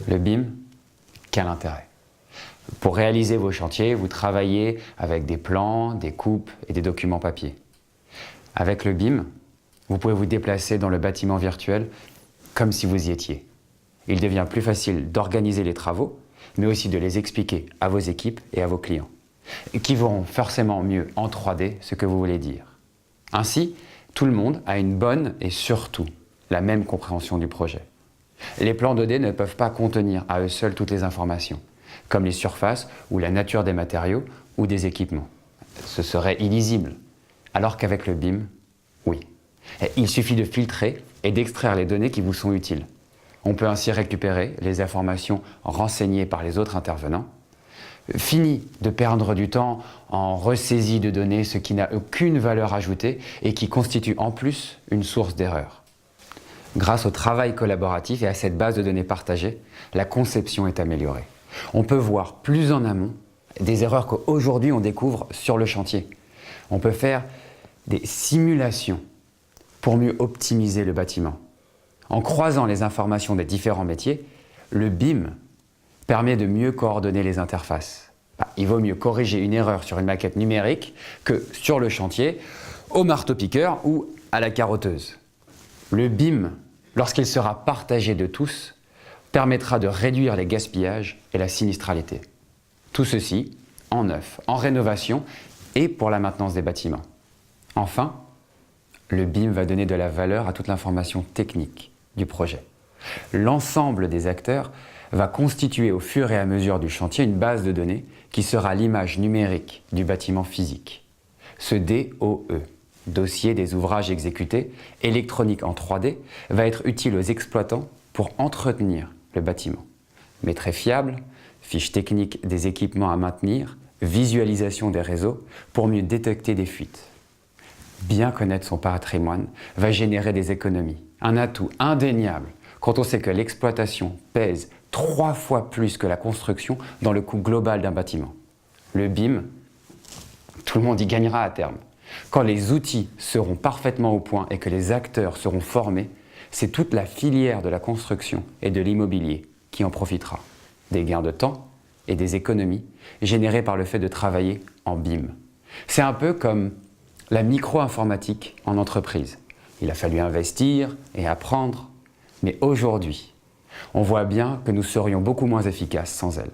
Le BIM, quel intérêt? Pour réaliser vos chantiers, vous travaillez avec des plans, des coupes et des documents papier. Avec le BIM, vous pouvez vous déplacer dans le bâtiment virtuel comme si vous y étiez. Il devient plus facile d'organiser les travaux, mais aussi de les expliquer à vos équipes et à vos clients, qui verront forcément mieux en 3D ce que vous voulez dire. Ainsi, tout le monde a une bonne et surtout la même compréhension du projet. Les plans 2D ne peuvent pas contenir à eux seuls toutes les informations, comme les surfaces ou la nature des matériaux ou des équipements. Ce serait illisible, alors qu'avec le BIM, oui. Il suffit de filtrer et d'extraire les données qui vous sont utiles. On peut ainsi récupérer les informations renseignées par les autres intervenants. Fini de perdre du temps en ressaisie de données, ce qui n'a aucune valeur ajoutée et qui constitue en plus une source d'erreur. Grâce au travail collaboratif et à cette base de données partagée, la conception est améliorée. On peut voir plus en amont des erreurs qu'aujourd'hui on découvre sur le chantier. On peut faire des simulations pour mieux optimiser le bâtiment. En croisant les informations des différents métiers, le BIM permet de mieux coordonner les interfaces. Il vaut mieux corriger une erreur sur une maquette numérique que sur le chantier, au marteau-piqueur ou à la carotteuse. Le BIM, lorsqu'il sera partagé de tous, permettra de réduire les gaspillages et la sinistralité. Tout ceci en neuf, en rénovation et pour la maintenance des bâtiments. Enfin, le BIM va donner de la valeur à toute l'information technique du projet. L'ensemble des acteurs va constituer au fur et à mesure du chantier une base de données qui sera l'image numérique du bâtiment physique. Ce DOE, dossier des ouvrages exécutés, électronique en 3D, va être utile aux exploitants pour entretenir le bâtiment. Mais très fiable, fiche technique des équipements à maintenir, visualisation des réseaux pour mieux détecter des fuites. Bien connaître son patrimoine va générer des économies, un atout indéniable quand on sait que l'exploitation pèse 3 fois plus que la construction dans le coût global d'un bâtiment. Le BIM, tout le monde y gagnera à terme. Quand les outils seront parfaitement au point et que les acteurs seront formés, c'est toute la filière de la construction et de l'immobilier qui en profitera. Des gains de temps et des économies générées par le fait de travailler en BIM. C'est un peu comme la micro-informatique en entreprise. Il a fallu investir et apprendre, mais aujourd'hui, on voit bien que nous serions beaucoup moins efficaces sans elle.